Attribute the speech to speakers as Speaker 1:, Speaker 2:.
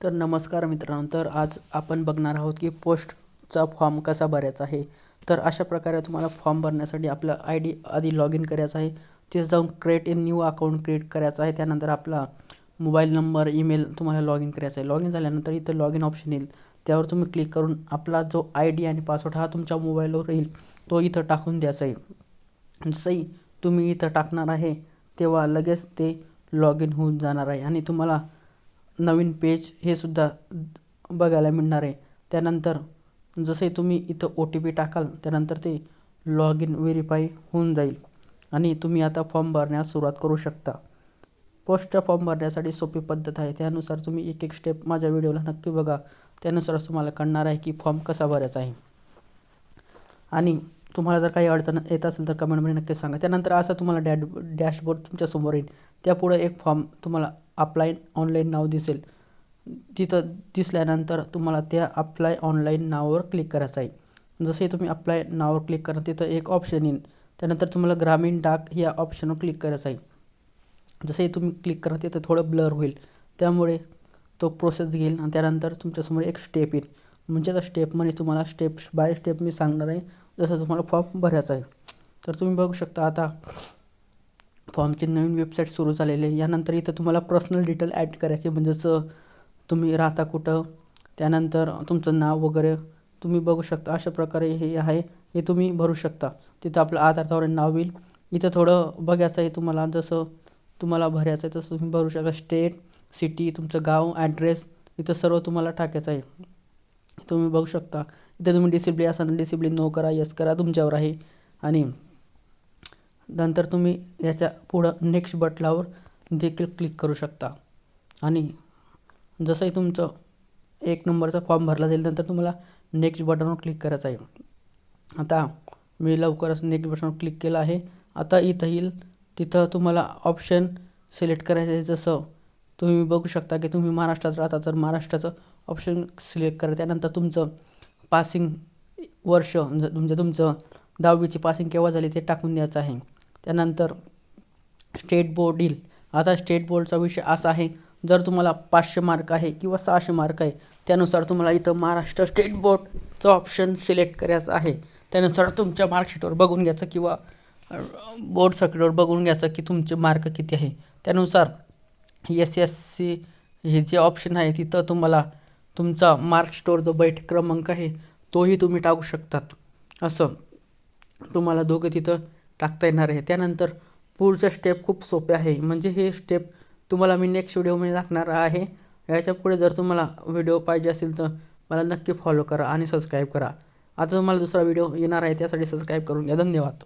Speaker 1: तर नमस्कार मित्रांनो, तर आज आपण बघणार आहोत की पोस्टचा फॉर्म कसा भरायचा आहे. तर अशा प्रकारे तुम्हाला फॉर्म भरण्यासाठी आपला ID आधी लॉग इन करायचा आहे. तिथे जाऊन create a new account create करायचा आहे. त्यानंतर आपला मोबाईल नंबर, ईमेल तुम्हाला लॉग इन करायचा आहे. लॉग इन झाल्यानंतर इथं लॉग इन ऑप्शन येईल, त्यावर तुम्ही क्लिक करून आपला जो ID आणि पासवर्ड हा तुमच्या मोबाईलवर येईल तो इथं टाकून द्यायचा आहे. जसंही तुम्ही इथं टाकणार आहे तेव्हा लगेच ते लॉग इन होऊन जाणार आहे आणि तुम्हाला नवीन पेज हे सुद्धा बघायला मिळणार आहे. त्यानंतर जसे तुम्ही इथं OTP टाकाल त्यानंतर ते लॉग इन व्हेरीफाय होऊन जाईल आणि तुम्ही आता फॉर्म भरण्यास सुरुवात करू शकता. पोस्टचा फॉर्म भरण्यासाठी सोपी पद्धत आहे, त्यानुसार तुम्ही एक एक स्टेप माझ्या व्हिडिओला नक्की बघा. त्यानुसारच तुम्हाला कळणार आहे की फॉर्म कसा भरायचा आहे. आणि तुम्हाला जर काही अडचण येत असेल तर कमेंटमध्ये नक्की सांगा. त्यानंतर असं तुम्हाला डॅशबोर्ड तुमच्यासमोर येईल. त्यापुढे एक फॉर्म तुम्हाला अप्लाय ऑनलाईन नाव दिसेल. तिथं दिसल्यानंतर तुम्हाला त्या अप्लाय ऑनलाईन नावावर क्लिक करायचं आहे. जसे तुम्ही अप्लाय नावावर क्लिक करा तिथं एक ऑप्शन येईल. त्यानंतर तुम्हाला ग्रामीण डाक या ऑप्शनवर क्लिक करायचं आहे. जसे तुम्ही क्लिक करा तिथं थोडं ब्लर होईल, त्यामुळे तो प्रोसेस घेईल आणि त्यानंतर तुमच्यासमोर एक स्टेप येईल. म्हणजे त्या स्टेपमध्ये तुम्हाला स्टेप बाय स्टेप मी सांगणार आहे, जसं तुम्हाला फॉर्म भरायचा आहे. तर तुम्ही बघू शकता आता फॉर्मची नवीन वेबसाईट सुरू झालेली आहे. यानंतर इथं तुम्हाला पर्सनल डिटेल ॲड करायचे, म्हणजे जसं तुम्ही राहता कुठं, त्यानंतर तुमचं नाव वगैरे तुम्ही बघू शकता. अशा प्रकारे हे आहे, हे तुम्ही भरू शकता. तिथं आपलं आधारद्वारे नाव येईल. इथं थोडं बघायचं आहे तुम्हाला, जसं तुम्हाला भरायचं आहे तसं तुम्ही भरू शकता. स्टेट, सिटी, तुमचं गाव, ॲड्रेस इथं सर्व तुम्हाला टाकायचं आहे. तुम्ही बघू शकता. इथं तुम्ही डिसिप्लिन असाल डिसिप्लिन नो करा, यस करा, तुमच्यावर आहे. आणि नंतर तुम्ही याच्या पुढं नेक्स्ट बटनावर देखील क्लिक करू शकता. आणि जसंही तुमचं 1 नंबरचा फॉर्म भरला जाईल नंतर तुम्हाला नेक्स्ट बटनवर क्लिक करायचं आहे. आता मी लवकरच नेक्स्ट बटनवर क्लिक केलं आहे. आता इथं येईल, तिथं तुम्हाला ऑप्शन सिलेक्ट करायचं आहे. जसं तुम्ही बघू शकता की तुम्ही महाराष्ट्रात राहता तर महाराष्ट्राचं ऑप्शन सिलेक्ट करा. त्यानंतर तुमचं पासिंग वर्ष, तुमचं 10वीची पासिंग केव्हा झाली ते टाकून द्यायचं आहे. त्यानंतर स्टेट बोर्ड येईल. आता स्टेट बोर्डचा विषय असा आहे, जर तुम्हाला 500 मार्क आहे किंवा 600 मार्क आहे त्यानुसार तुम्हाला इथं महाराष्ट्र स्टेट बोर्डचं ऑप्शन सिलेक्ट करायचं आहे. त्यानुसार तुमच्या मार्कशीटवर बघून घ्यायचं किंवा बोर्ड सर्टिफिकेटवर बघून घ्यायचं की तुमचे मार्क किती आहे. त्यानुसार SSC हे जे ऑप्शन आहे तिथं तुम्हाला तुमचा मार्कशीटवर जो बैठक क्रमांक आहे तोही तुम्ही टाकू शकतात. असं तुम्हाला दोघं तिथं टाकता येणार आहे. त्यानंतर पुढचं स्टेप खूप सोपे आहे, म्हणजे हे स्टेप तुम्हाला मी नेक्स्ट व्हिडिओमध्ये दाखवणार आहे. याच्या पुढे जर तुम्हाला व्हिडिओ पाहिजे असेल तर मला नक्की फॉलो करा आणि सबस्क्राईब करा. आता तुम्हाला दुसरा व्हिडिओ येणार आहे, त्यासाठी सबस्क्राईब करून घ्या. धन्यवाद.